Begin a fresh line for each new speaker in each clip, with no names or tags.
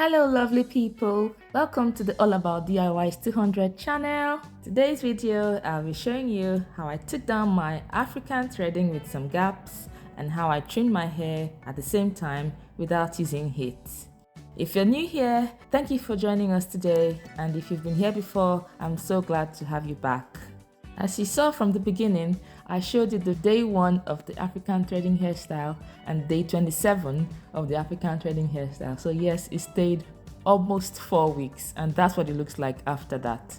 Hello lovely people, welcome to the All About DIYs 200 channel. Today's video I'll be showing you how I took down my African threading with some gaps and how I trimmed my hair at the same time without using heat. If you're new here, thank you for joining us today, and if you've been here before, I'm so glad to have you back. As you saw from the beginning, I showed you the day 1 of the African threading hairstyle and day 27 of the African threading hairstyle. So yes, it stayed almost 4 weeks, and that's what it looks like after that.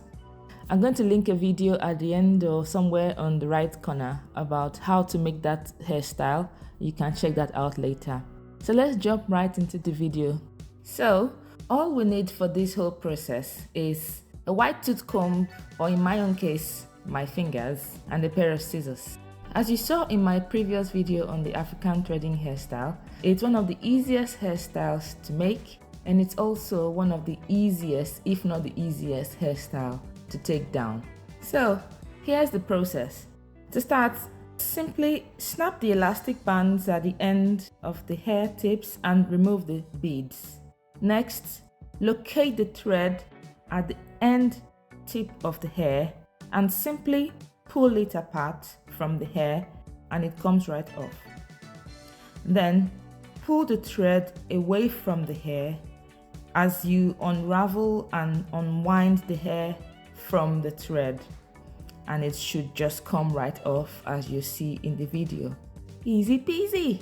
I'm going to link a video at the end or somewhere on the right corner about how to make that hairstyle. You can check that out later. So let's jump right into the video. So all we need for this whole process is a white tooth comb, or in my own case, my fingers, and a pair of scissors. As you saw in my previous video on the African threading hairstyle, it's one of the easiest hairstyles to make, and it's also one of the easiest, if not the easiest, hairstyle to take down. So here's the process. To start, simply snap the elastic bands at the end of the hair tips and remove the beads. Next, locate the thread at the end tip of the hair and simply pull it apart from the hair, and it comes right off. Then pull the thread away from the hair as you unravel and unwind the hair from the thread, and it should just come right off as you see in the video. Easy peasy.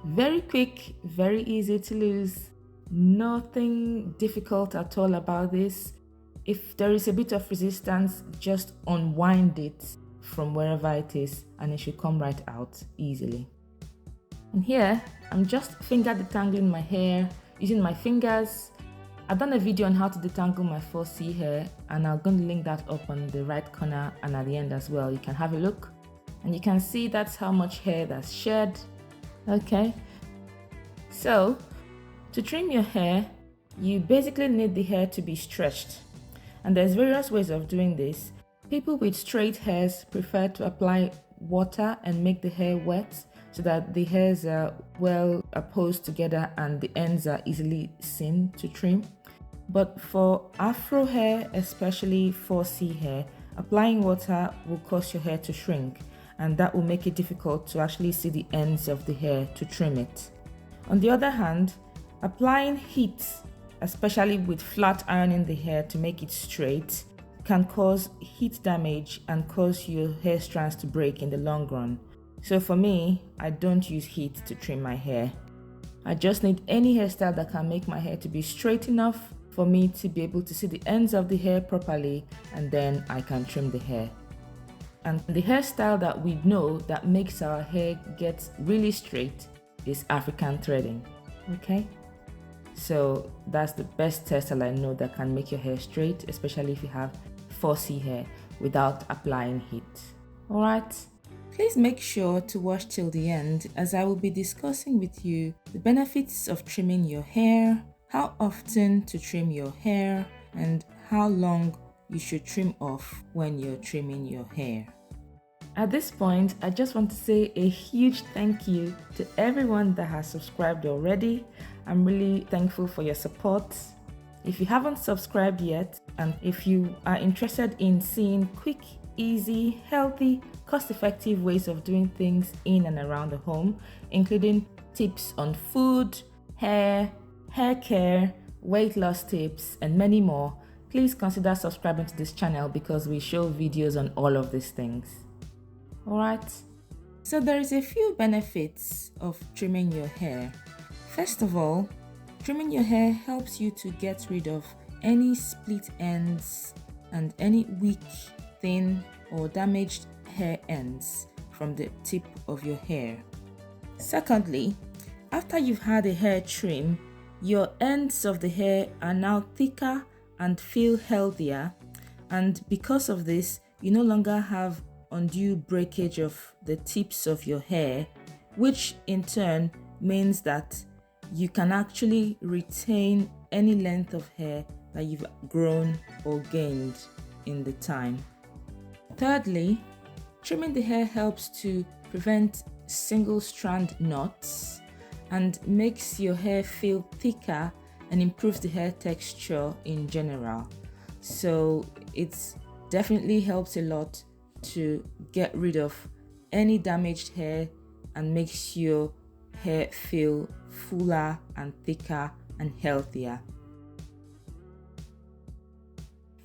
Very quick, very easy to lose. Nothing difficult at all about this. If there is a bit of resistance, just unwind it from wherever it is and it should come right out easily. And here, I'm just finger detangling my hair using my fingers. I've done a video on how to detangle my 4C hair, and I'm going to link that up on the right corner and at the end as well. You can have a look and you can see that's how much hair that's shed. Okay, so to trim your hair, you basically need the hair to be stretched. And there's various ways of doing this. People with straight hairs prefer to apply water and make the hair wet so that the hairs are well opposed together and the ends are easily seen to trim. But for afro hair, especially 4C hair, applying water will cause your hair to shrink, and that will make it difficult to actually see the ends of the hair to trim it. On the other hand, applying heat, especially with flat ironing the hair to make it straight, can cause heat damage and cause your hair strands to break in the long run. So for me, I don't use heat to trim my hair. I just need any hairstyle that can make my hair to be straight enough for me to be able to see the ends of the hair properly, and then I can trim the hair. And the hairstyle that we know that makes our hair get really straight is African threading. Okay? So that's the best hairstyle I know that can make your hair straight, especially if you have 4C hair, without applying heat. Alright, please make sure to watch till the end, as I will be discussing with you the benefits of trimming your hair, how often to trim your hair, and how long you should trim off when you're trimming your hair. At this point, I just want to say a huge thank you to everyone that has subscribed already. I'm really thankful for your support. If you haven't subscribed yet, and if you are interested in seeing quick, easy, healthy, cost-effective ways of doing things in and around the home, including tips on food, hair care, weight loss tips, and many more, please consider subscribing to this channel because we show videos on all of these things. Alright, so there is a few benefits of trimming your hair. First of all, trimming your hair helps you to get rid of any split ends and any weak, thin, or damaged hair ends from the tip of your hair. Secondly, after you've had a hair trim, your ends of the hair are now thicker and feel healthier, and because of this, you no longer have undue breakage of the tips of your hair, which in turn means that you can actually retain any length of hair that you've grown or gained in the time. Thirdly, trimming the hair helps to prevent single strand knots and makes your hair feel thicker and improves the hair texture in general. So it definitely helps a lot to get rid of any damaged hair and makes your hair feel fuller and thicker and healthier.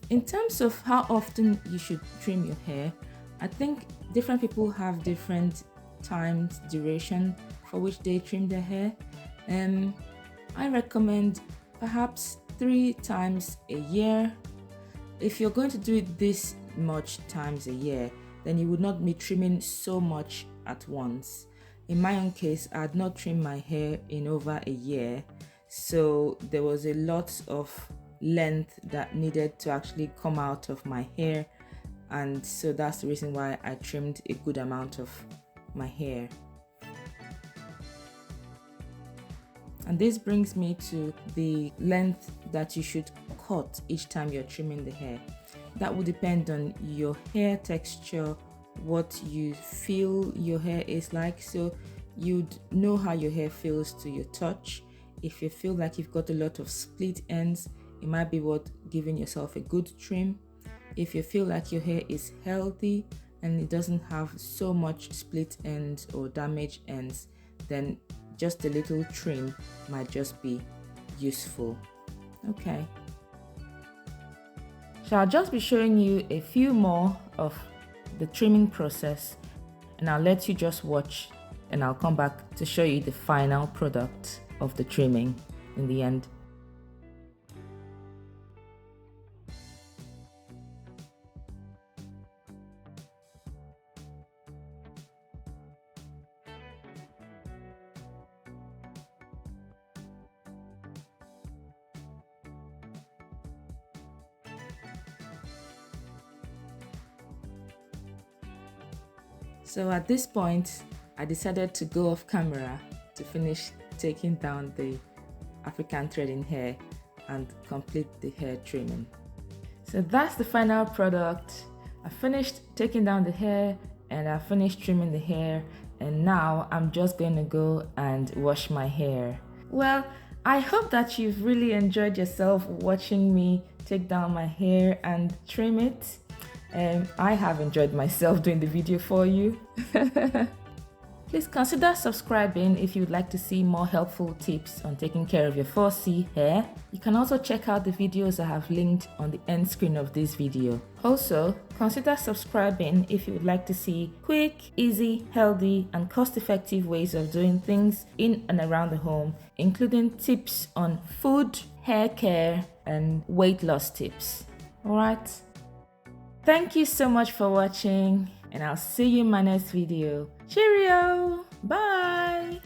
In terms of how often you should trim your hair, I think different people have different times, duration for which they trim their hair. I recommend perhaps 3 times a year. If you're going to do it this much times a year, then you would not be trimming so much at once. In my own case, I had not trimmed my hair in over a year, so there was a lot of length that needed to actually come out of my hair, and so that's the reason why I trimmed a good amount of my hair. And this brings me to the length that you should cut each time you're trimming the hair. That will depend on your hair texture, what you feel your hair is like. So you'd know how your hair feels to your touch. If you feel like you've got a lot of split ends, it might be worth giving yourself a good trim. If you feel like your hair is healthy and it doesn't have so much split ends or damaged ends, then just a little trim might just be useful. Okay. So I'll just be showing you a few more of the trimming process, and I'll let you just watch, and I'll come back to show you the final product of the trimming in the end. So at this point, I decided to go off camera to finish taking down the African threading hair and complete the hair trimming. So that's the final product. I finished taking down the hair and I finished trimming the hair, and now I'm just going to go and wash my hair. Well, I hope that you've really enjoyed yourself watching me take down my hair and trim it. I have enjoyed myself doing the video for you. Please consider subscribing if you'd like to see more helpful tips on taking care of your 4C hair. You can also check out the videos I have linked on the end screen of this video. Also, consider subscribing if you would like to see quick, easy, healthy, and cost-effective ways of doing things in and around the home, including tips on food, hair care, and weight loss tips. Alright? Thank you so much for watching, and I'll see you in my next video. Cheerio! Bye!